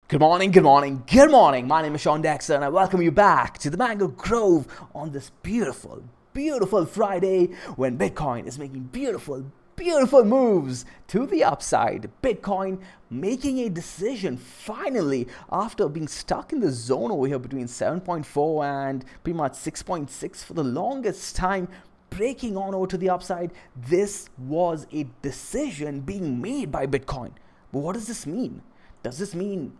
Good morning, good morning, good morning. My name is Sean Dexter and I welcome you back to the Mango Grove on this beautiful, beautiful Friday when Bitcoin is making beautiful, beautiful moves to the upside. Bitcoin making a decision finally after being stuck in the zone over here between 7.4 and pretty much 6.6 for the longest time. Breaking on over to the upside. This was a decision being made by Bitcoin. But what does this mean? Does this mean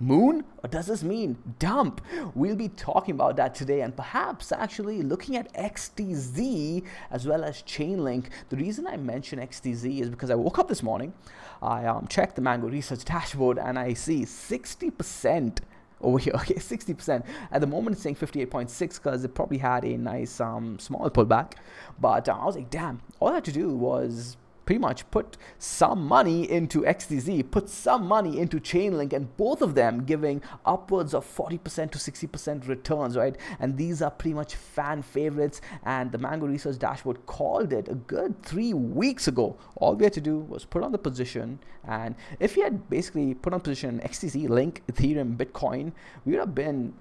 moon or does this mean dump? We'll be talking about that today and perhaps actually looking at XTZ as well as Chainlink. The reason I mention XTZ is because I woke up this morning, I checked the Mango Research dashboard and I see 60% over here. Okay, 60%. At the moment it's saying 58.6 because it probably had a nice small pullback, but I was like, damn, all I had to do was pretty much put some money into XTZ, put some money into Chainlink, and both of them giving upwards of 40% to 60% returns, right? And these are pretty much fan favorites, and the Mango Research dashboard called it a good 3 weeks ago. All we had to do was put on the position, and if you had basically put on position XTZ, Link, Ethereum, Bitcoin, we would have been.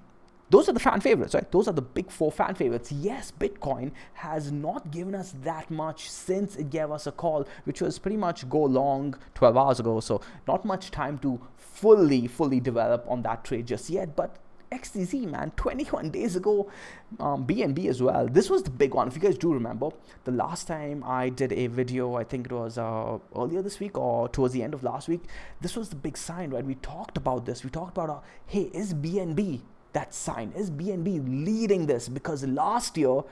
Those are the fan favorites, right? Those are the big four fan favorites. Yes, Bitcoin has not given us that much since it gave us a call, which was pretty much go long 12 hours ago. So not much time to fully develop on that trade just yet. But XTZ, man, 21 days ago, BNB as well. This was the big one. If you guys do remember, the last time I did a video, I think it was earlier this week or towards the end of last week, this was the big sign, right? We talked about this. We talked about, hey, is BNB that sign? Is BNB leading this? Because last year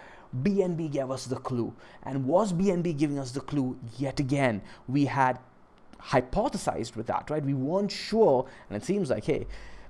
BNB gave us the clue. And was BNB giving us the clue yet again? We had hypothesized with that, right? We weren't sure, and it seems like, hey,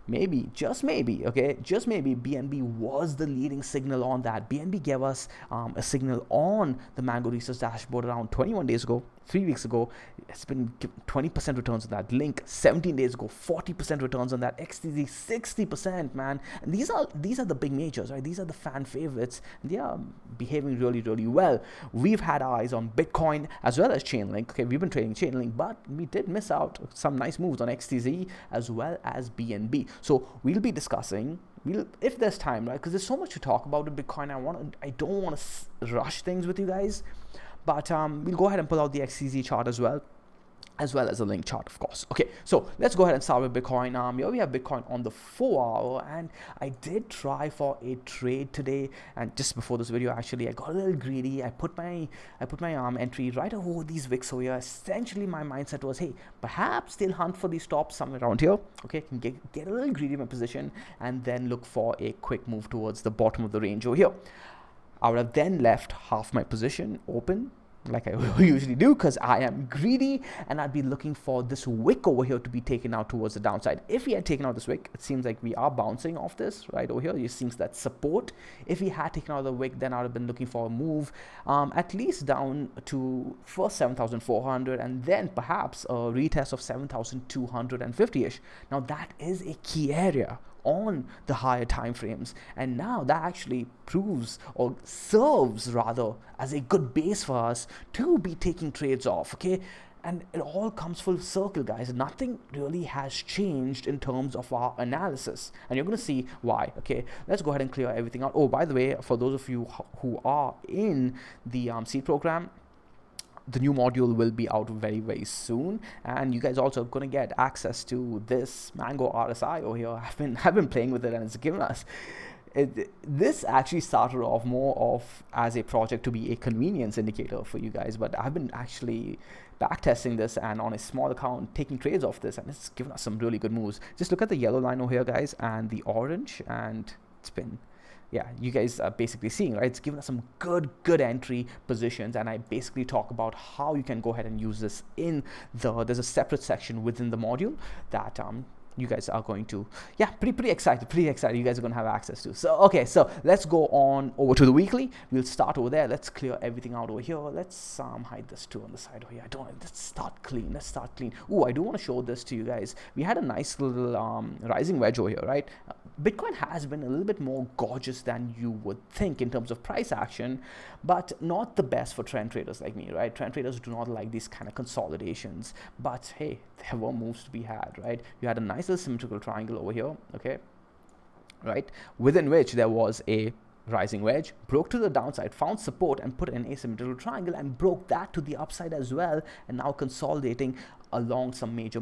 maybe, just maybe, okay, just maybe BNB was the leading signal on that. BNB gave us a signal on the Mango Research dashboard around 21 days ago, 3 weeks ago. It's been 20% returns on that. Link 17 days ago, 40% returns on that. XTZ 60%, man. And these are the big majors, right? These are the fan favorites. And they are behaving really well. We've had our eyes on Bitcoin as well as Chainlink. Okay, we've been trading Chainlink, but we did miss out some nice moves on XTZ as well as BNB. So we'll be discussing, if there's time, right? Because there's so much to talk about with Bitcoin. I don't want to rush things with you guys, but we'll go ahead and pull out the XTZ chart as well as a link chart, of course. Okay, so let's go ahead and start with Bitcoin. Here we have Bitcoin on the 4 hour, and I did try for a trade today, and just before this video actually I got a little greedy. I put my entry right over these wicks over here. Essentially my mindset was, hey, perhaps they'll hunt for these tops somewhere around here. Okay, can get a little greedy in my position and then look for a quick move towards the bottom of the range over here. I would have then left half my position open like I usually do because I am greedy, and I'd be looking for this wick over here to be taken out towards the downside. If we had taken out this wick, it seems like we are bouncing off this right over here. It seems that support. If we had taken out the wick, then I would have been looking for a move at least down to first 7,400 and then perhaps a retest of 7,250-ish. Now that is a key area on the higher time frames, and now that actually proves or serves rather as a good base for us to be taking trades off. Okay, and it all comes full circle, guys. Nothing really has changed in terms of our analysis, and you're going to see why. Okay, let's go ahead and clear everything out. Oh, by the way, for those of you who are in the seed program, the new module will be out very soon, and you guys also are going to get access to this Mango RSI over here. I've been playing with it, and it's given us this actually started off more of as a project to be a convenience indicator for you guys, but I've been actually backtesting this and on a small account taking trades off this, and it's given us some really good moves. Just look at the yellow line over here, guys, and the orange, and it's been, yeah, you guys are basically seeing, right? It's given us some good entry positions, and I basically talk about how you can go ahead and use this in there's a separate section within the module that you guys are going to, yeah, pretty excited. You guys are going to have access to. So, okay, so let's go on over to the weekly. We'll start over there. Let's clear everything out over here. Let's hide this too on the side over here. Let's start clean. Ooh, I do want to show this to you guys. We had a nice little rising wedge over here, right? Bitcoin has been a little bit more gorgeous than you would think in terms of price action, but not the best for trend traders like me, right? Trend traders do not like these kind of consolidations, but hey, there were moves to be had, right? You had a nice nice little symmetrical triangle over here, okay, right, within which there was a rising wedge, broke to the downside, found support and put an asymmetrical triangle and broke that to the upside as well, and now consolidating along some major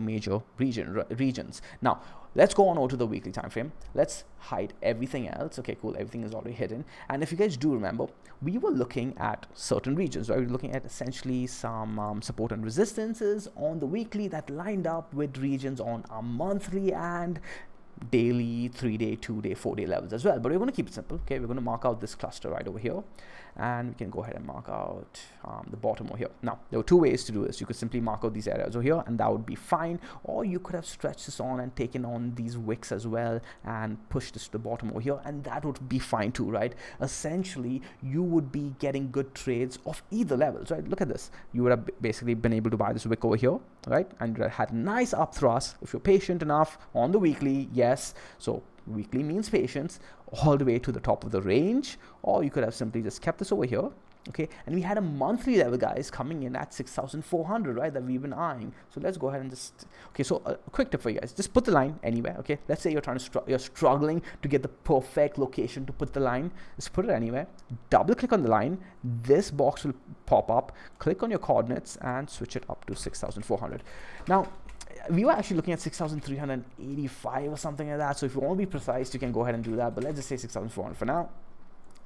regions. Now let's go on over to the weekly time frame. Let's hide everything else. Okay, cool, everything is already hidden. And if you guys do remember, we were looking at certain regions, right? We were looking at essentially some support and resistances on the weekly that lined up with regions on our monthly and daily, 3-day, 2-day, 4-day levels as well. But we're going to keep it simple. Okay, we're going to mark out this cluster right over here, and we can go ahead and mark out the bottom over here. Now there were two ways to do this. You could simply mark out these areas over here and that would be fine, or you could have stretched this on and taken on these wicks as well and pushed this to the bottom over here, and that would be fine too, right? Essentially you would be getting good trades of either levels, right? Look at this. You would have basically been able to buy this wick over here, right, and you had a nice up thrust if you're patient enough on the weekly. Yes, so weekly means patience, all the way to the top of the range, or you could have simply just kept this over here, okay, and we had a monthly level, guys, coming in at 6,400, right, that we've been eyeing. So let's go ahead and just, okay, so a quick tip for you guys, just put the line anywhere, okay? Let's say you're struggling to get the perfect location to put the line, just put it anywhere, double click on the line, this box will pop up, click on your coordinates and switch it up to 6,400. Now we were actually looking at 6,385 or something like that. So if you want to be precise, you can go ahead and do that. But let's just say 6,400 for now.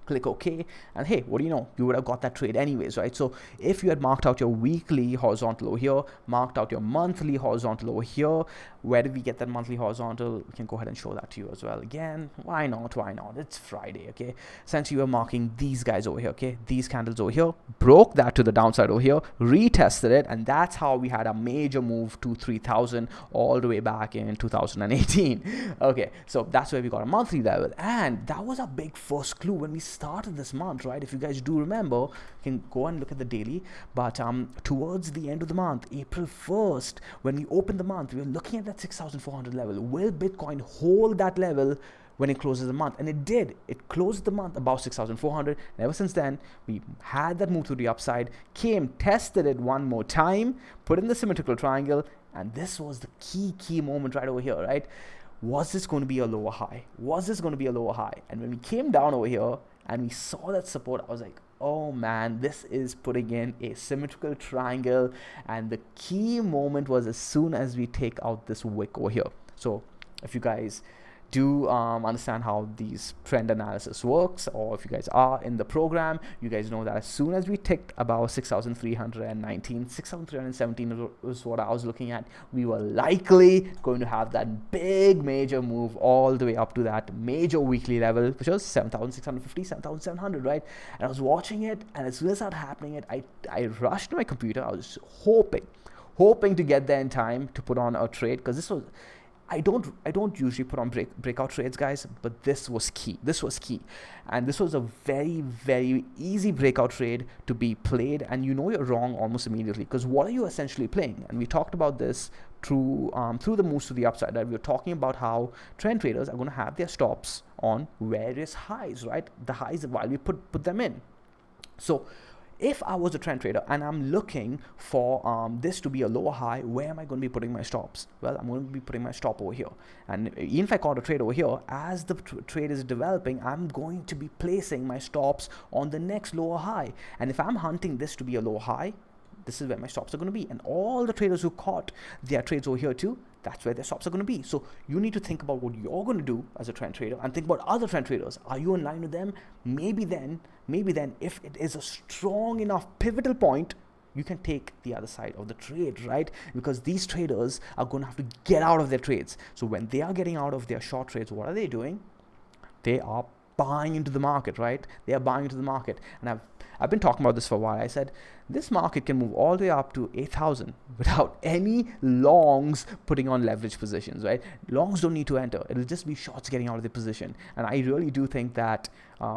Click OK, and hey, what do you know? You would have got that trade anyways, right? So if you had marked out your weekly horizontal over here, marked out your monthly horizontal over here, where did we get that monthly horizontal? We can go ahead and show that to you as well. Again, why not? It's Friday, okay? Essentially, you are marking these guys over here, okay? These candles over here, broke that to the downside over here, retested it, and that's how we had a major move to 3,000 all the way back in 2018. Okay, so that's where we got a monthly level, and that was a big first clue when we started this month, right? If you guys do remember, you can go and look at the daily, but towards the end of the month, April 1st, when we opened the month, we were looking at that 6,400 level. Will Bitcoin hold that level when it closes the month? And it did. It closed the month about 6,400, and ever since then we had that move to the upside, came, tested it one more time, put in the symmetrical triangle, and this was the key moment right over here, right? Was this going to be a lower high? Was this going to be a lower high? And when we came down over here and we saw that support, I was like, oh man, this is putting in a symmetrical triangle. And the key moment was as soon as we take out this wick over here. So if you guys do understand how these trend analysis works, or if you guys are in the program, you guys know that as soon as we ticked about 6,319, 6,317 was what I was looking at, we were likely going to have that big major move all the way up to that major weekly level, which was 7,650, 7,700, right? And I was watching it, and as soon as that happening, I rushed to my computer. I was hoping to get there in time to put on a trade, because this was, I don't usually put on breakout trades, guys, but this was key. And this was a very easy breakout trade to be played, and you know you're wrong almost immediately, because what are you essentially playing? And we talked about this through the moves to the upside, right? We were talking about how trend traders are going to have their stops on various highs, right? The highs while we put them in. So if I was a trend trader and I'm looking for this to be a lower high, where am I going to be putting my stops? Well, I'm going to be putting my stop over here. And even if I caught a trade over here, as the trade is developing, I'm going to be placing my stops on the next lower high. And if I'm hunting this to be a lower high, this is where my stops are going to be. And all the traders who caught their trades over here too, that's where their stops are going to be. So you need to think about what you're going to do as a trend trader, and think about other trend traders. Are you in line with them? Maybe then, if it is a strong enough pivotal point, you can take the other side of the trade, right? Because these traders are going to have to get out of their trades. So when they are getting out of their short trades, what are they doing? They are buying into the market, right? They are buying into the market. And I've been talking about this for a while. I said this market can move all the way up to 8,000 without any longs putting on leverage positions, right? Longs don't need to enter. It'll just be shorts getting out of their position. And I really do think that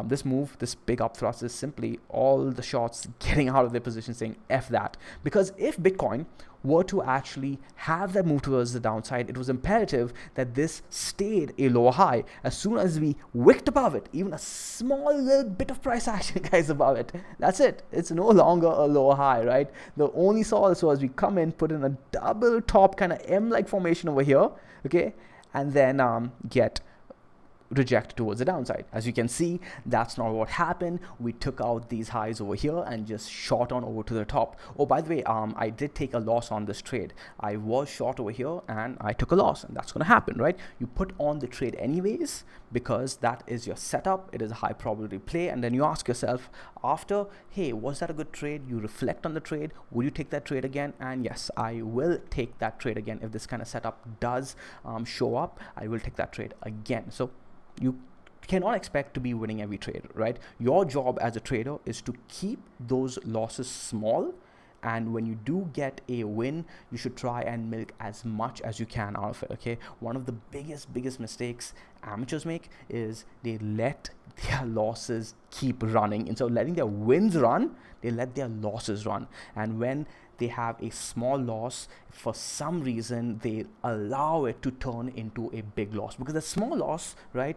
this move, this big up thrust, is simply all the shorts getting out of their position, saying F that. Because if Bitcoin were to actually have that move towards the downside, it was imperative that this stayed a lower high. As soon as we wicked above it, even a small little bit of price action, guys, above it, that's it. It's no longer a lower high, right? The only solace was we come in, put in a double top kind of M-like formation over here, okay? and then get reject towards the downside. As you can see, that's not what happened. We took out these highs over here and just shot on over to the top. Oh, by the way, I did take a loss on this trade. I was short over here and I took a loss, and that's going to happen, right? You put on the trade anyways because that is your setup. It is a high probability play, and then you ask yourself after, hey, was that a good trade? You reflect on the trade. Will you take that trade again? And yes, I will take that trade again. If this kind of setup does show up, I will take that trade again. So you cannot expect to be winning every trade, right? Your job as a trader is to keep those losses small, and when you do get a win, you should try and milk as much as you can out of it, okay? One of the biggest mistakes amateurs make is they let their losses keep running. Instead of letting their wins run, they let their losses run. And when they have a small loss, for some reason they allow it to turn into a big loss, because a small loss, right,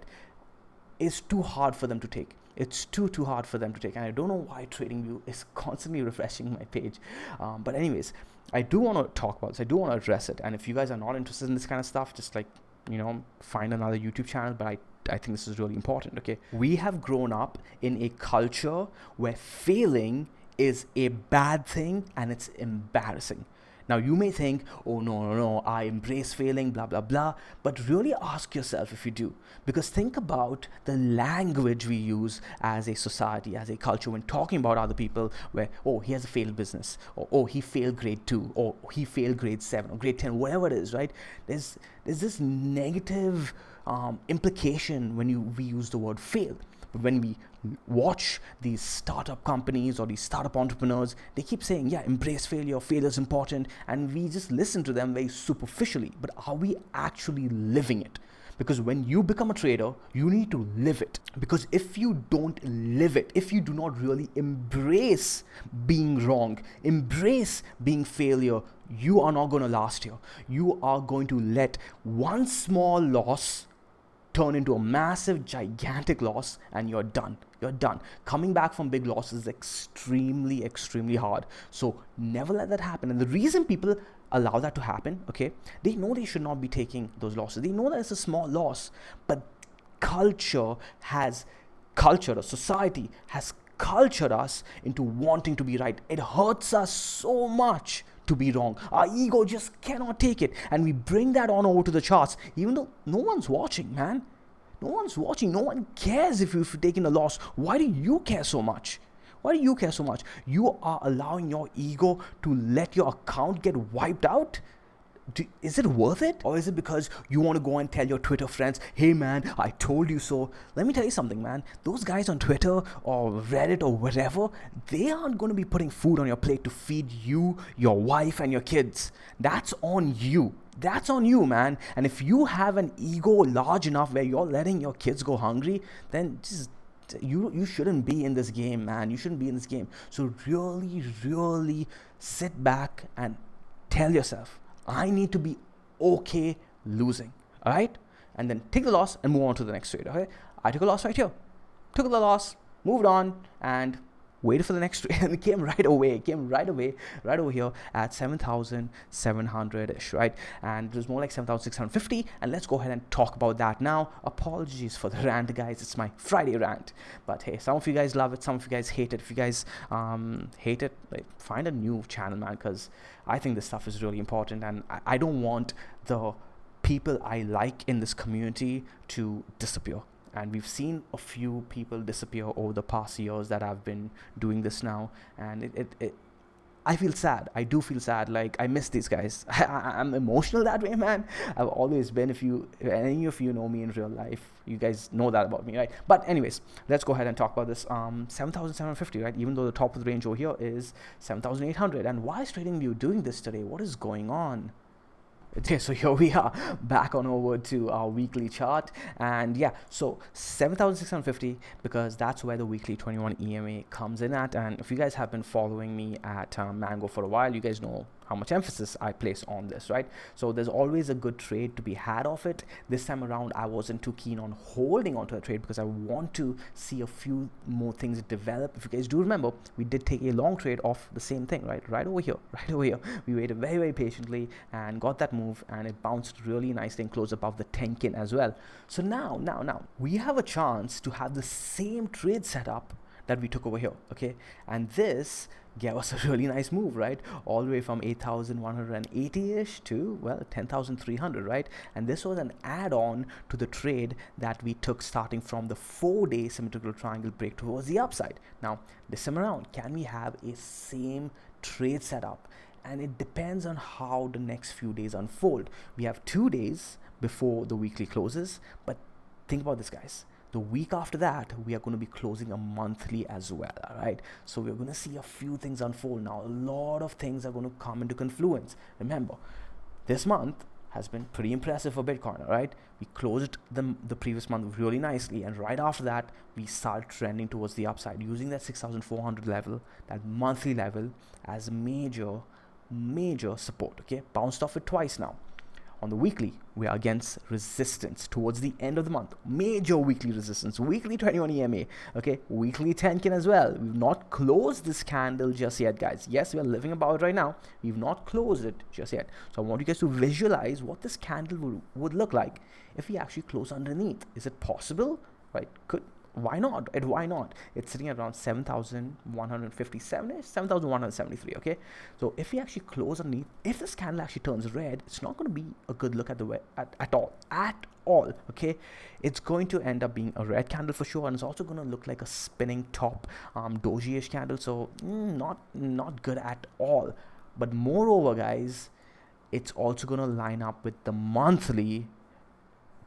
is too hard for them to take. It's too hard for them to take. And I don't know why TradingView is constantly refreshing my page, but anyways, I do want to talk about this. I do want to address it. And if you guys are not interested in this kind of stuff, just like, you know, find another YouTube channel. But I think this is really important, okay? We have grown up in a culture where failing is a bad thing and it's embarrassing. Now you may think, oh no, I embrace failing, blah blah blah, but really ask yourself if you do, because think about the language we use as a society, as a culture, when talking about other people, where, oh, he has a failed business, or oh, he failed grade 2, or he failed grade 7 or grade 10, whatever it is, right? There's this negative implication when we use the word fail. When we watch these startup companies or these startup entrepreneurs, they keep saying, yeah, embrace failure, failure is important, and we just listen to them very superficially. But are we actually living it? Because when you become a trader, you need to live it. Because if you don't live it, if you do not really embrace being wrong, embrace being failure, you are not going to last here. You are going to let one small loss turn into a massive, gigantic loss, and you're done. You're done. Coming back from big losses is extremely hard. So never let that happen. And the reason people allow that to happen, okay, they know they should not be taking those losses. They know that it's a small loss, but culture, or society has cultured us into wanting to be right. It hurts us so much to be wrong. Our ego just cannot take it, and we bring that on over to the charts, even though no one's watching, man. No one's watching. No one cares if you've taken a loss. Why do you care so much? Why do you care so much? You are allowing your ego to let your account get wiped out? Is it worth it? Or is it because you want to go and tell your Twitter friends, hey man, I told you so? Let me tell you something, man. Those guys on Twitter or Reddit or whatever, they aren't going to be putting food on your plate to feed you, your wife, and your kids. That's on you. That's on you, man. And if you have an ego large enough where you're letting your kids go hungry, then just you shouldn't be in this game, man. You shouldn't be in this game. So really sit back and tell yourself, I need to be okay losing, all right? And then take the loss and move on to the next trade, okay? I took a loss right here. Took the loss, moved on, and waited for the next trade, and it came right away. Right over here at 7,700-ish, right? And it was more like 7,650, and let's go ahead and talk about that now. Apologies for the rant, guys. It's my Friday rant. But hey, some of you guys love it, some of you guys hate it. If you guys hate it, like, find a new channel, man, because I think this stuff is really important, and I don't want the people I like in this community to disappear. And we've seen a few people disappear over the past years that I've been doing this now, and I feel sad. I do feel sad. Like, I miss these guys. I'm emotional that way, man. I've always been. If any of you know me in real life, you guys know that about me, right? But anyways, let's go ahead and talk about this. 7,750, right? Even though the top of the range over here is 7,800. And why is TradingView doing this today? What is going on? Okay, so here we are back on over to our weekly chart, and yeah, so 7,650, because that's where the weekly 21 EMA comes in at. And if you guys have been following me at Mango for a while, you guys know how much emphasis I place on this, right? So there's always a good trade to be had of it. This time around, I wasn't too keen on holding onto a trade because I want to see a few more things develop. If you guys do remember, we did take a long trade off the same thing, right over here. We waited very, very patiently and got that move, and it bounced really nicely and closed above the 10K as well. So now we have a chance to have the same trade setup that we took over here, okay? And this gave us a really nice move, right? All the way from 8,180-ish to, well, 10,300, right? And this was an add-on to the trade that we took starting from the 4-day symmetrical triangle break towards the upside. Now, this time around, can we have a same trade setup? And it depends on how the next few days unfold. We have 2 days before the weekly closes, but think about this, guys. The week after that, we are going to be closing a monthly as well, all right? So we're going to see a few things unfold. Now, a lot of things are going to come into confluence. Remember, this month has been pretty impressive for Bitcoin, all right? We closed the previous month really nicely, and right after that, we start trending towards the upside, using that 6,400 level, that monthly level, as major support, okay? Bounced off it twice now. On the weekly, we are against resistance towards the end of the month. Major weekly resistance, weekly 21 EMA, okay? Weekly 10K as well. We've not closed this candle just yet, guys. Yes, we are living above it right now. We've not closed it just yet. So I want you guys to visualize what this candle would look like if we actually close underneath. Is it possible? Right? Why not? Why not? It's sitting at around 7,157-ish, 7,173, okay? So if we actually close underneath, if this candle actually turns red, it's not going to be a good look at all, okay? It's going to end up being a red candle for sure, and it's also going to look like a spinning top doji-ish candle, so not good at all. But moreover, guys, it's also going to line up with the monthly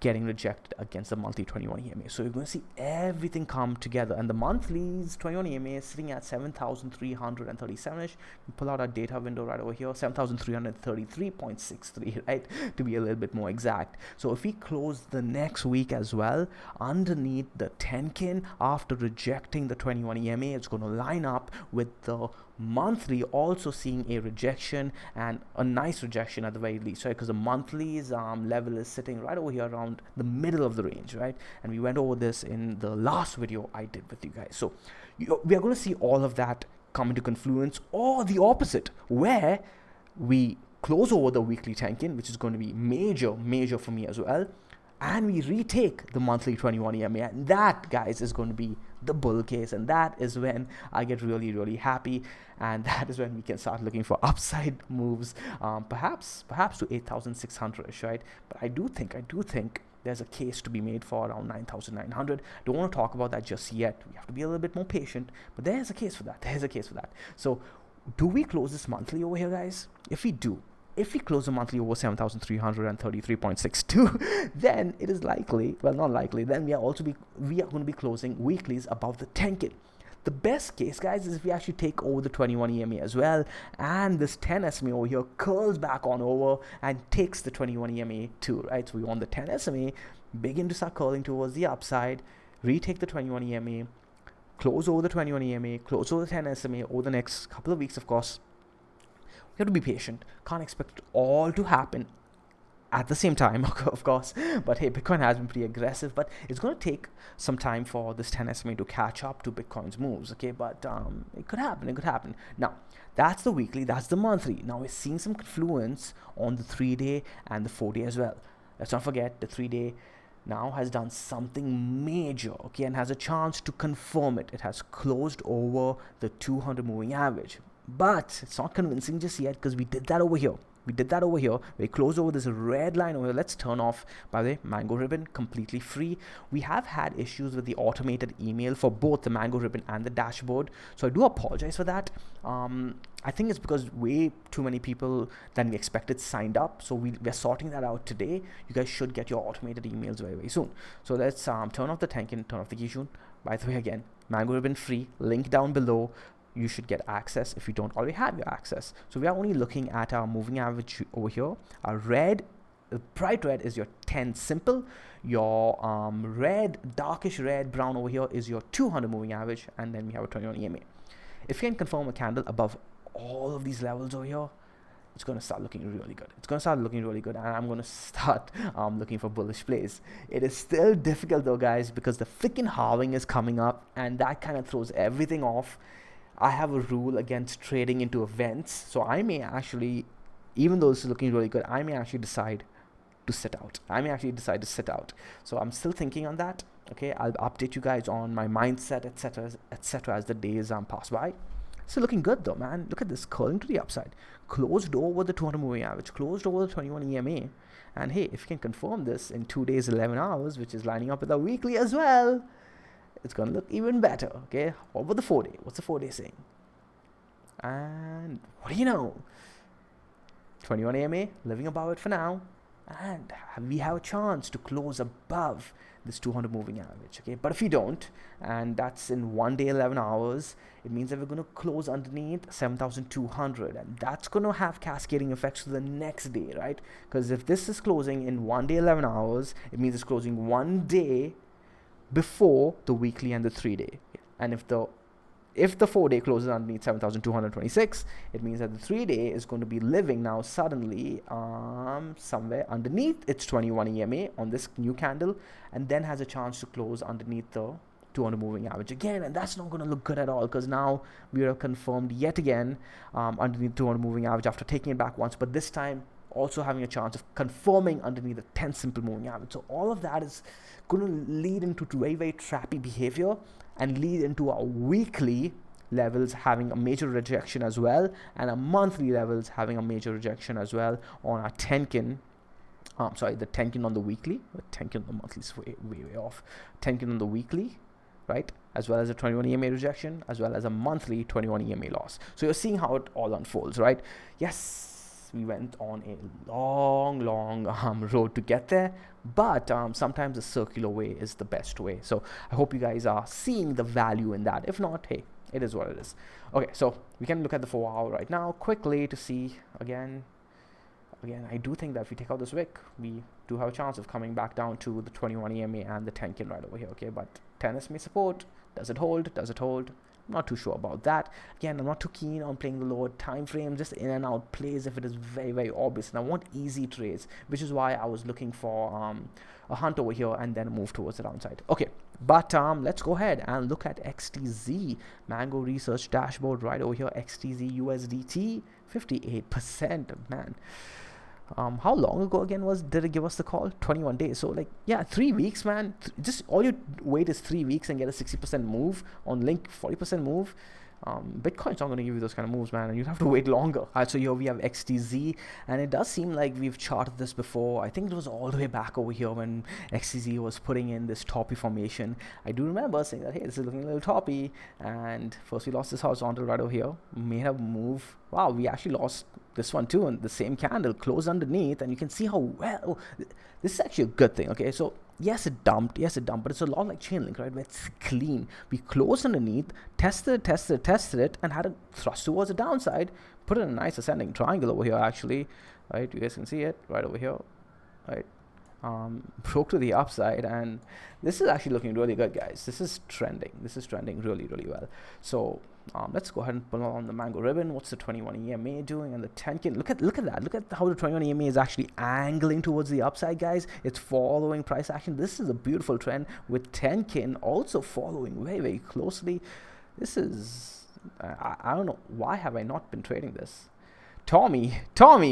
getting rejected against the monthly 21 EMA. So you're going to see everything come together, and the monthly's 21 EMA is sitting at 7,337-ish. We pull out our data window right over here, 7,333.63, right, to be a little bit more exact. So if we close the next week as well underneath the 10K after rejecting the 21 EMA, it's going to line up with the monthly also seeing a rejection, and a nice rejection at the very least, right? Because the monthly's level is sitting right over here around the middle of the range, right? And we went over this in the last video I did with you guys. So we are going to see all of that come into confluence, or the opposite, where we close over the weekly 10K, which is going to be major for me as well, and we retake the monthly 21 EMA, and that, guys, is going to be the bull case, and that is when I get really happy, and that is when we can start looking for upside moves, perhaps to 8,600-ish, right? But I do think there's a case to be made for around 9,900. Don't want to talk about that just yet. We have to be a little bit more patient, but there's a case for that. So do we close this monthly over here, guys? If we close the monthly over 7,333.62, then it is likely, well, not likely, then we are going to be closing weeklies above the 10K. The best case, guys, is if we actually take over the 21 EMA as well, and this 10 SMA over here curls back on over and takes the 21 EMA too, right? So we want the 10 SMA begin to start curling towards the upside, retake the 21 EMA, close over the 21 EMA, close over the 10 SMA over the next couple of weeks, of course. You have to be patient. Can't expect it all to happen at the same time, of course. But hey, Bitcoin has been pretty aggressive, but it's going to take some time for this 10 SMA to catch up to Bitcoin's moves, okay? But it could happen. Now, that's the weekly, that's the monthly. Now we're seeing some confluence on the 3-day and the 4-day as well. Let's not forget the 3-day now has done something major, okay, and has a chance to confirm it. It has closed over the 200 moving average. But it's not convincing just yet, because we did that over here. We closed over this red line over here. Let's turn off, by the way, Mango Ribbon completely free. We have had issues with the automated email for both the Mango Ribbon and the dashboard, so I do apologize for that. I think it's because way too many people than we expected signed up, so we're sorting that out today. You guys should get your automated emails very soon. So let's turn off the Tenkin, turn off the Kijun. By the way, again, Mango Ribbon free, link down below. You should get access if you don't already have your access. So we are only looking at our moving average over here. Our red, bright red, is your 10 simple. Your red, darkish red, brown over here is your 200 moving average, and then we have a 21 EMA. If you can confirm a candle above all of these levels over here, it's going to start looking really good. It's going to start looking really good, and I'm going to start looking for bullish plays. It is still difficult though, guys, because the freaking halving is coming up, and that kind of throws everything off. I have a rule against trading into events, so I may actually, even though this is looking really good, I may actually decide to sit out. So I'm still thinking on that. Okay, I'll update you guys on my mindset, etc., as the days pass by. Still looking good though, man. Look at this, curling to the upside, closed over the 200 moving average, closed over the 21 EMA, and hey, if you can confirm this in 2 days 11 hours, which is lining up with our weekly as well, it's gonna look even better. Okay, what about the 4-day? What's the 4-day saying? And what do you know? 21 AMA, living above it for now, and we have a chance to close above this 200 moving average. Okay, but if you don't, and that's in 1 day 11 hours, it means that we're going to close underneath 7,200, and that's going to have cascading effects to the next day, right? Because if this is closing in 1 day 11 hours, it means it's closing 1 day before the weekly and the 3-day. And if the 4-day closes underneath 7,226, it means that the 3-day is going to be living now suddenly somewhere underneath its 21 EMA on this new candle, and then has a chance to close underneath the 200 moving average again, and that's not going to look good at all, because now we are confirmed yet again underneath 200 moving average after taking it back once, but this time also having a chance of confirming underneath the 10 simple moving average. So all of that is going to lead into very, very trappy behavior, and lead into our weekly levels having a major rejection as well, and our monthly levels having a major rejection as well on our Tenkin. The Tenkin on the weekly. The Tenkin on the monthly is way off. Tenkin on the weekly, right? As well as a 21 EMA rejection, as well as a monthly 21 EMA loss. So you're seeing how it all unfolds, right? Yes, we went on a long road to get there, but sometimes the circular way is the best way. So I hope you guys are seeing the value in that. If not, hey, it is what it is. Okay, so we can look at the 4-hour right now quickly to see again, I do think that if we take out this wick, we do have a chance of coming back down to the 21 EMA and the Tenkin right over here. Okay, but 10 SMA support, does it hold? I'm not too sure about that. Again, I'm not too keen on playing the lower time frame, just in and out plays if it is very obvious, and I want easy trades, which is why I was looking for a hunt over here and then move towards the downside. Okay, but let's go ahead and look at XTZ Mango Research dashboard right over here. XTZ USDT 58%, man. How long ago again did it give us the call? 21 days. So like, yeah, 3 weeks, man. Just all you wait is 3 weeks and get a 60% move on Link, 40% move. Bitcoin's not going to give you those kind of moves, man, and you'd have to wait longer. So here we have XTZ, and it does seem like we've charted this before. I think it was all the way back over here when XTZ was putting in this toppy formation. I do remember saying that, hey, this is looking a little toppy, and first we lost this horizontal right over here, made a move. Wow, we actually lost this one too, and the same candle closed underneath, and you can see how well this is actually a good thing. Okay, so yes it dumped, but it's a lot like Chainlink, right, where it's clean. We closed underneath, tested it, and had a thrust towards the downside, put in a nice ascending triangle over here actually, right? You guys can see it right over here, right? Broke to the upside, and this is actually looking really good, guys. This is trending really well. So let's go ahead and pull on the Mango ribbon. What's the 21 EMA doing, and the Tenkin? Look at that. Look at how the 21 EMA is actually angling towards the upside, guys. It's following price action. This is a beautiful trend, with Tenkin also following very closely. This is I don't know, why have I not been trading this? Tommy,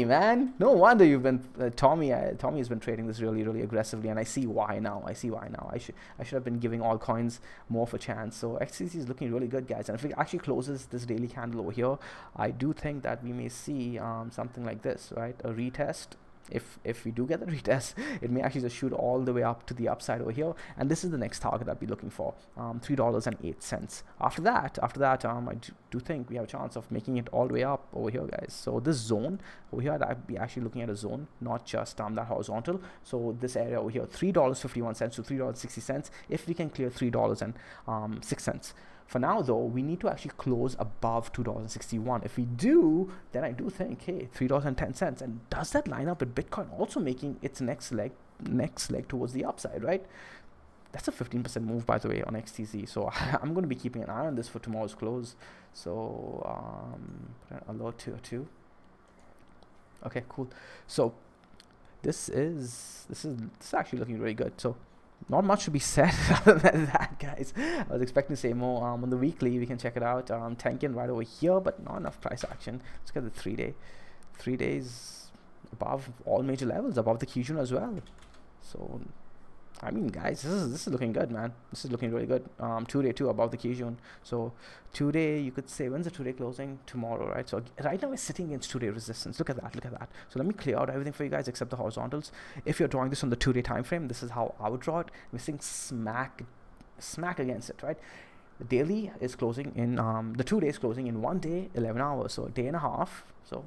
man, no wonder you've been Tommy has been trading this really aggressively, and I see why now. I should have been giving all coins more of a chance. So XTC is looking really good, guys, and if it actually closes this daily candle over here, I do think that we may see something like this, right? A retest. If we do get the retest, it may actually just shoot all the way up to the upside over here, and this is the next target I'd be looking for, $3.08. After that, I do think we have a chance of making it all the way up over here, guys. So this zone over here, I'd be actually looking at a zone, not just that horizontal. So this area over here, $3.51 to $3.60. If we can clear $3.06. For now, though, we need to actually close above $2.61. If we do, then I do think, hey, $3.10. And does that line up with Bitcoin also making its next leg towards the upside, right? That's a 15% move, by the way, on XTZ. So I'm going to be keeping an eye on this for tomorrow's close. So alert tier 2. Okay, cool. So this is actually looking really good. So not much to be said other than that, guys. I was expecting to say more. On the weekly, we can check it out. Tanking right over here, but not enough price action. Let's get the 3-day. 3 days above all major levels, above the Kijun as well. So I mean, guys, this is looking good, man. This is looking really good. 2-day too above the Kijun. So 2-day, you could say, when's the 2-day closing? Tomorrow, right? So right now it's sitting against 2-day resistance. Look at that, look at that. So let me clear out everything for you guys except the horizontals. If you're drawing this on the 2-day time frame, this is how I would draw it. We're sitting smack against it, right? The daily is closing in the 2 days closing in 1 day, 11 hours. So a day and a half. So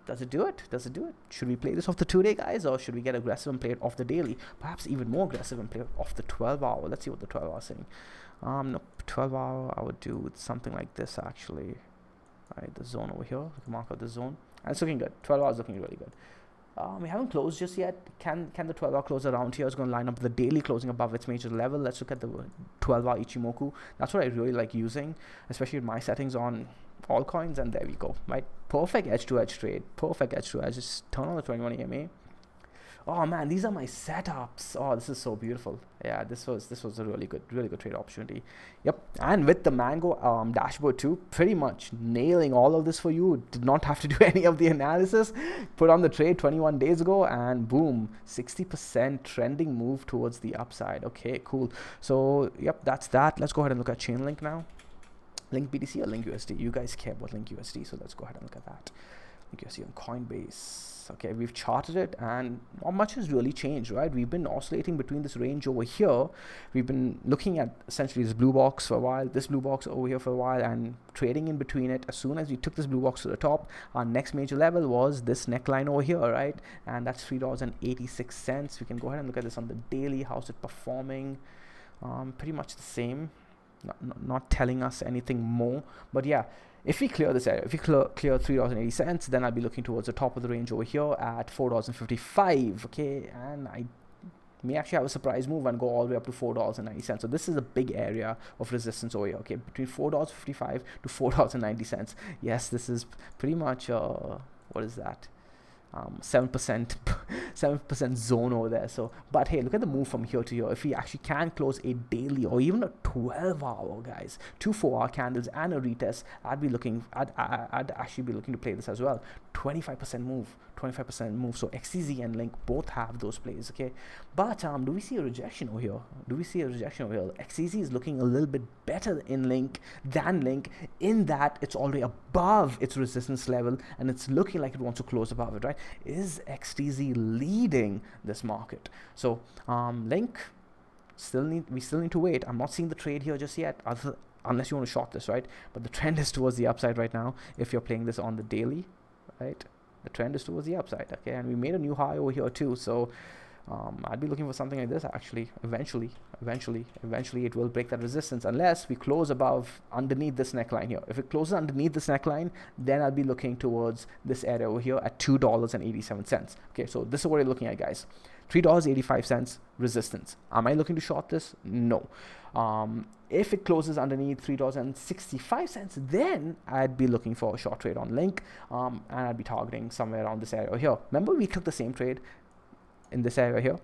does it do it? Does it do it? Should we play this off the 2-day, guys, or should we get aggressive and play it off the daily? Perhaps even more aggressive and play it off the 12-hour. Let's see what the 12-hour is saying. No, 12-hour, I would do something like this, actually. Right, the zone over here. We can mark out the zone. And it's looking good. 12 hours looking really good. We haven't closed just yet. Can the 12-hour close around here? It's going to line up the daily closing above its major level. Let's look at the 12-hour Ichimoku. That's what I really like using, especially with my settings on all coins. And there we go, right? Perfect edge-to-edge trade. Perfect edge-to-edge. Just turn on the 21 EMA. Oh man, these are my setups. Oh, this is so beautiful. Yeah, this was a really good trade opportunity. Yep, and with the Mango dashboard too, pretty much nailing all of this for you. Did not have to do any of the analysis. Put on the trade 21 days ago, and boom, 60% trending move towards the upside. Okay, cool. So yep, that's that. Let's go ahead and look at Chainlink now. Link BTC or Link USD? You guys care about Link USD, so let's go ahead and look at that. Link USD on Coinbase. Okay, we've charted it and not much has really changed, right? We've been oscillating between this range over here. We've been looking at essentially this blue box for a while, this blue box over here for a while, and trading in between it. As soon as we took this blue box to the top, our next major level was this neckline over here, right? And that's $3.86. We can go ahead and look at this on the daily. How's it performing? Pretty much the same. Not telling us anything more, but yeah, if we clear this area, if we clear $3.80, then I'll be looking towards the top of the range over here at $4.55. Okay, and I may actually have a surprise move and go all the way up to $4.90. So this is a big area of resistance over here. Okay, between $4.55 to $4.90. Yes, this is pretty much what is that? 7% zone over there. So, but hey, look at the move from here to here. If we actually can close a daily or even a 12-hour, guys, 2 4-hour candles and a retest, I'd actually be looking to play this as well. 25% move. So XTZ and Link both have those plays. Okay, but do we see a rejection over here? XTZ is looking a little bit better in Link than Link, in that it's already above its resistance level and it's looking like it wants to close above it, right? Is XTZ leading this market? So Link, we still need to wait. I'm not seeing the trade here just yet, unless you want to short this, right? But the trend is towards the upside right now. If you're playing this on the daily, right, the trend is towards the upside. Okay, and we made a new high over here too. So I'd be looking for something like this actually. Eventually it will break that resistance, unless we close underneath this neckline here. If it closes underneath this neckline, then I'll be looking towards this area over here at $2.87. Okay, so this is what you're looking at, guys. $3.85 resistance. Am I looking to short this? No. If it closes underneath $3.65, then I'd be looking for a short trade on Link, and I'd be targeting somewhere around this area here. Remember, we took the same trade in this area here.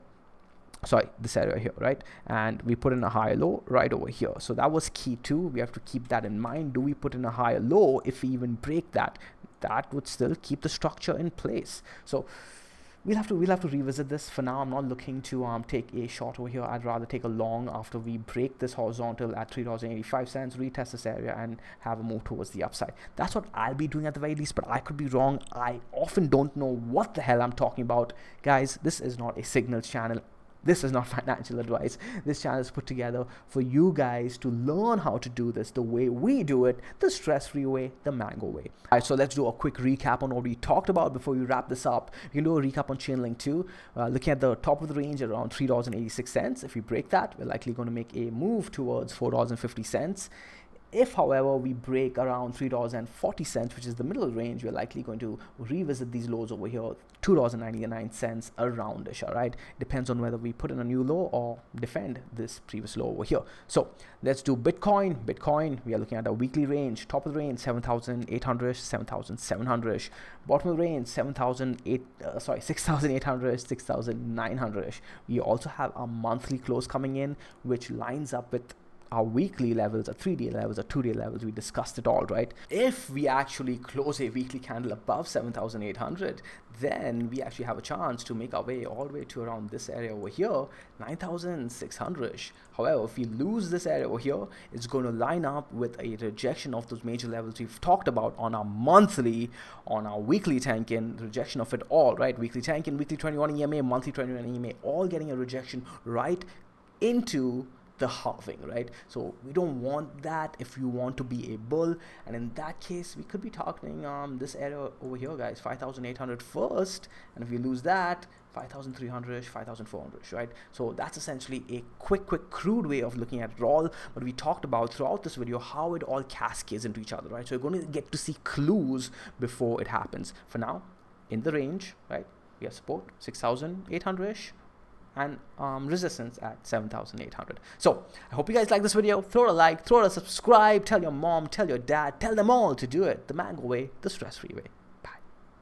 Sorry, this area here, right? And we put in a higher low right over here. So that was key too. We have to keep that in mind. Do we put in a higher low? If we even break that, that would still keep the structure in place. So we'll have to revisit this. For now, I'm not looking to take a short over here. I'd rather take a long after we break this horizontal at $3.85, retest this area, and have a move towards the upside. That's what I'll be doing at the very least, but I could be wrong. I often don't know what the hell I'm talking about. Guys, this is not a signals channel. This is not financial advice. This channel is put together for you guys to learn how to do this the way we do it, the stress-free way, the Mango way. All right, so let's do a quick recap on what we talked about before we wrap this up. We can do a recap on Chainlink too. Looking at the top of the range at around $3.86. If we break that, we're likely going to make a move towards $4.50. If, however, we break around $3.40, which is the middle range, we're likely going to revisit these lows over here, $2.99 around-ish, all right? Depends on whether we put in a new low or defend this previous low over here. So let's do Bitcoin. Bitcoin, we are looking at a weekly range. Top of the range, 7,800, 7,700. Bottom of the range, 6,800, 6,900. We also have a monthly close coming in, which lines up with our weekly levels, our 3-day levels, our 2-day levels. We discussed it all, right? If we actually close a weekly candle above 7,800, then we actually have a chance to make our way all the way to around this area over here, 9,600. However, if we lose this area over here, it's going to line up with a rejection of those major levels we've talked about on our monthly, on our weekly Tenkin, rejection of it all, right? Weekly Tenkin, weekly 21 EMA, monthly 21 EMA, all getting a rejection right into the halving, right? So we don't want that if you want to be a bull, and in that case we could be targeting this area over here, guys, 5,800 first, and if we lose that, 5,300, 5,400, right? So that's essentially a quick crude way of looking at it all, but we talked about throughout this video how it all cascades into each other, right? So you're going to get to see clues before it happens. For now, in the range, right, we have support 6,800-ish, and resistance at 7,800. So I hope you guys like this video. Throw it a like, throw it a subscribe, tell your mom, tell your dad, tell them all to do it the mango way, the stress-free way.